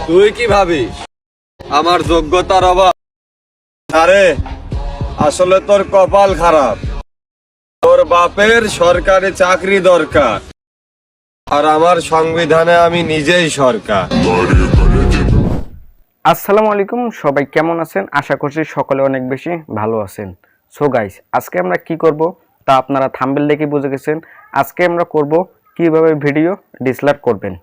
তুই কি ভাবিস আমার যোগ্যতার অভাব? আরে আসলে তোর কপাল খারাপ। তোর বাপের সরকারি চাকরি দরকার, আর আমার সংবিধানে আমি নিজেই সরকার। আসসালামু আলাইকুম, সবাই কেমন আছেন? আশা করছি সকলে অনেক বেশি ভালো আছেন। সো গাইস, আজকে আমরা কি করব তা আপনারা থাম্বনেল দেখে বুঝে গেছেন। আজকে আমরা করব কিভাবে ভিডিও ডিসলার করবেন।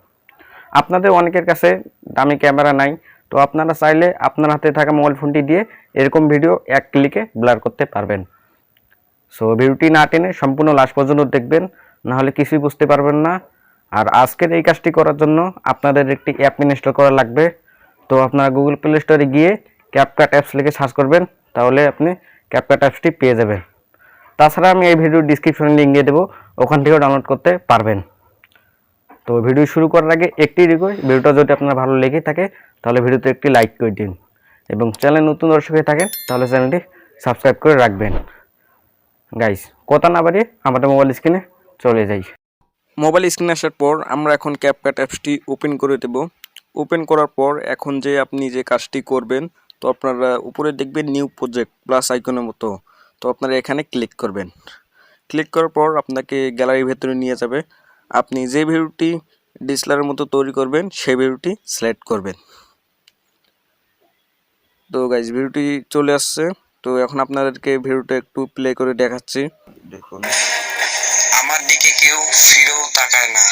আপনাদের অনেকের কাছে দামি ক্যামেরা নাই, তো আপনারা চাইলে আপনার হাতে থাকা মোবাইল ফোনটি দিয়ে এরকম ভিডিও এক ক্লিকে ব্লার করতে পারবেন। সো ভিডিওটি না টেনে সম্পূর্ণ লাস্ট পর্যন্ত দেখবেন, না হলে কিছুই বুঝতে পারবেন না। আর আজকের এই কাজটি করার জন্য আপনাদের একটি অ্যাপ ইনস্টল করা লাগবে। তো আপনারা গুগল প্লে স্টোরে গিয়ে ক্যাপকাট অ্যাপস লিখে সার্চ করবেন, তাহলে আপনি ক্যাপকাট অ্যাপসটি পেয়ে যাবেন। তাছাড়া আমি এই ভিডিওর ডিসক্রিপশনে লিঙ্ক দিয়ে দেবো, ওখান থেকেও ডাউনলোড করতে পারবেন। তো ভিডিও শুরু করার আগে একটি রিকোয়েস্ট, ভিডিওটা যদি আপনার ভালো লেগে থাকে তাহলে ভিডিওতে একটি লাইক করে দিন, এবং চ্যানেল নতুন দর্শক হয়ে থাকেন তাহলে চ্যানেলটি সাবস্ক্রাইব করে রাখবেন। গাইস, কথা না বাড়িয়ে আমাদের মোবাইল স্ক্রিনে চলে যাই। মোবাইল স্ক্রিনে আসার পর আমরা এখন ক্যাপকাট অ্যাপসটি ওপেন করে দেব। ওপেন করার পর এখন যে আপনি যে কাজটি করবেন, তো আপনারা উপরে দেখবেন নিউ প্রজেক্ট প্লাস আইকনের মতো, তো আপনারা এখানে ক্লিক করবেন। ক্লিক করার পর আপনাকে গ্যালারির ভেতরে নিয়ে যাবে। আপনি যে ভিডিওটি ডিএসএলআরের মতো তৈরি করবেন সেই ভিডিওটি সিলেক্ট করবেন। তো গাইস, ভিডিওটি চলে আসছে। তো এখন আপনাদেরকে ভিডিওটা একটু প্লে করে দেখাচ্ছি। দেখুন, আমার দিকে কেউ ফিরেও তাকায় না,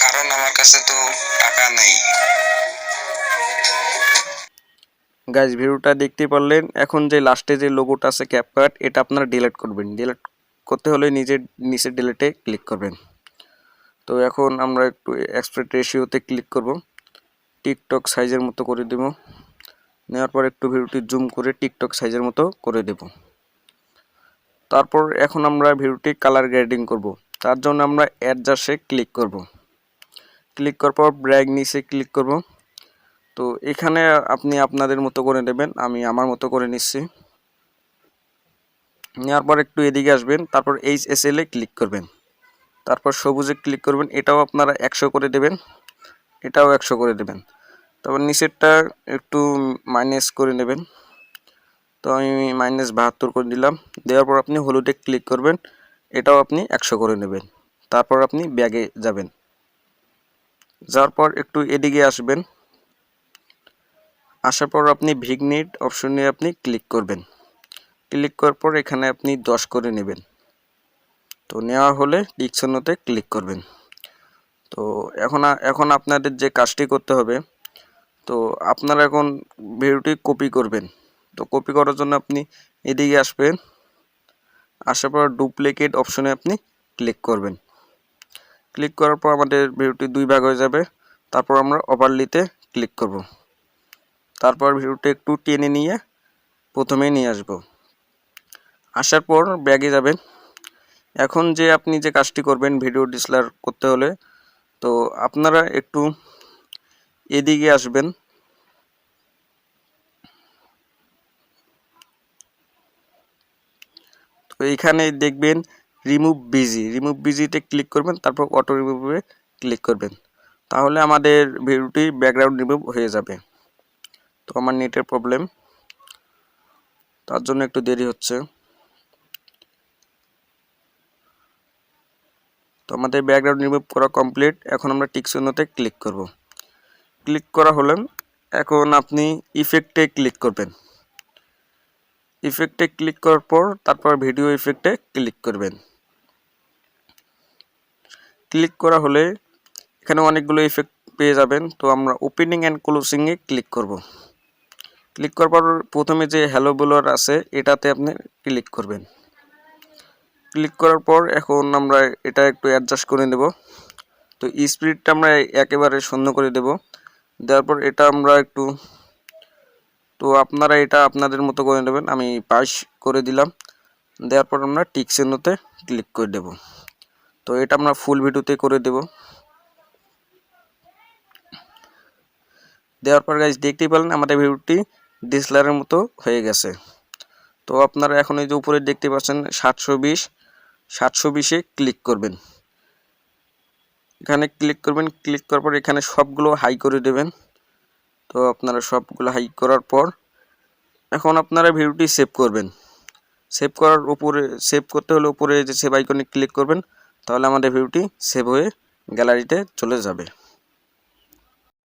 কারণ আমার কাছে তো টাকা নেই। গাইস, ভিডিওটা দেখতে পারলেন। এখন যে লাস্টে যে লোগোটা আছে ক্যাপকাট, এটা আপনারা ডিলিট করবেন। ডিলিট করতে হলে নিচে ডিলিটে ক্লিক করবেন। তো এখন আমরা একটু এক্সপোর্ট রেশিওতে ক্লিক করব, টিকটক সাইজের মতো করে দেব। নেওয়ার পর একটু ভিডিওটি জুম করে টিকটক সাইজের মতো করে দেব। তারপর এখন আমরা ভিডিওটি কালার গ্রেডিং করব। তার জন্য আমরা অ্যাডজাস্টে ক্লিক করব। ক্লিক করার পর ব্রাইটনেসে ক্লিক করব। তো এখানে আপনি আপনাদের মতো করে নেবেন, আমি আমার মতো করে নিচ্ছি। নেওয়ার পর একটু এদিকে আসবেন, তারপর HSL এ ক্লিক করবেন, তারপর সবুজে ক্লিক করবেন। এটাও আপনারা 100 করে দেবেন, এটাও 100 করে দেবেন। তারপর নিচেরটা একটু মাইনাস করে নেবেন। তো আমি -72 করে দিলাম। দেওয়ার পর আপনি হলুদে ক্লিক করবেন, এটাও আপনি 100 করে নেবেন। তারপর আপনি ব্যাগে যাবেন। যাওয়ার পর একটু এদিকে আসবেন। আসার পর আপনি ভিগনেট অপশনে আপনি ক্লিক করবেন। ক্লিক করার পর এখানে আপনি 10 করে নেবেন। তো নেওয়া হলে ডিকশনতে ক্লিক করবেন। তো এখন আপনাদের যে কাজটি করতে হবে, তো আপনারা এখন ভিডিওটি কপি করবেন। তো কপি করার জন্য আপনি এদিকে আসবেন। আসার পর ডুপ্লিকেট অপশনে আপনি ক্লিক করবেন। ক্লিক করার পর আমাদের ভিডিওটি 2 ভাগ হয়ে যাবে। তারপর আমরা ওভারলিতে ক্লিক করব। তারপর ভিডিওটি একটু টেনে নিয়ে প্রথমেই নিয়ে আসব। আসার পর ব্যাগে যাবেন। এখন যে আপনি যে কাজটি করবেন ভিডিও ডিসলার করতে হলে, তো আপনারা একটু এদিকে আসবেন। তো এখানে দেখবেন রিমুভ বিজিতে ক্লিক করবেন, তারপর অটো রিমুভে ক্লিক করবেন। তাহলে আমাদের ভিডিওটি ব্যাকগ্রাউন্ড রিমুভ হয়ে যাবে। তো আমার নেটের প্রবলেম, তার জন্য একটু দেরি হচ্ছে। তো আমাদের ব্যাকগ্রাউন্ড রিমুভ করা কমপ্লিট। এখন আমরা টিকচিহ্নতে ক্লিক করব। ক্লিক করা হলে এখন আপনি ইফেক্টে ক্লিক করবেন। ইফেক্টে ক্লিক করার পর তারপর ভিডিও ইফেক্টে ক্লিক করবেন। ক্লিক করা হলে এখানে অনেকগুলো ইফেক্ট পেয়ে যাবেন। তো আমরা ওপেনিং অ্যান্ড ক্লোজিংয়ে ক্লিক করব। ক্লিক করার পর প্রথমে যে হ্যালো ব্লার আছে এটাতে আপনি ক্লিক করবেন। ক্লিক করার পর এখন আমরা এটা একটু অ্যাডজাস্ট করে নেব। তো স্পিডটা আমরা একেবারে শূন্য করে দেব। দেওয়ার পর এটা আমরা একটু, তো আপনারা এটা আপনাদের মতো করে নেবেন। আমি 22 করে দিলাম। দেওয়ার পর আমরা টিক চিহ্নতে ক্লিক করে দেব। তো এটা আমরা ফুল ভিডিওতে করে দেব। দেওয়ার পর গাইস দেখতেই পেলেন আমাদের ভিডিওটি ডিএসএলআরের মতো হয়ে গেছে। তো আপনারা এখন এই যে উপরে দেখতে পাচ্ছেন 720-720-এ ক্লিক করবেন। এখানে ক্লিক করবেন। ক্লিক করার পর এখানে সবগুলো হাই করে দেবেন। তো আপনারা সবগুলো হাইড করার পর এখন আপনারা ভিডিওটি সেভ করবেন। সেভ করার উপরে সেভ করতে হলে উপরে যে সেভ আইকনে ক্লিক করবেন, তাহলে আমাদের ভিডিওটি সেভ হয়ে গ্যালারিতে চলে যাবে।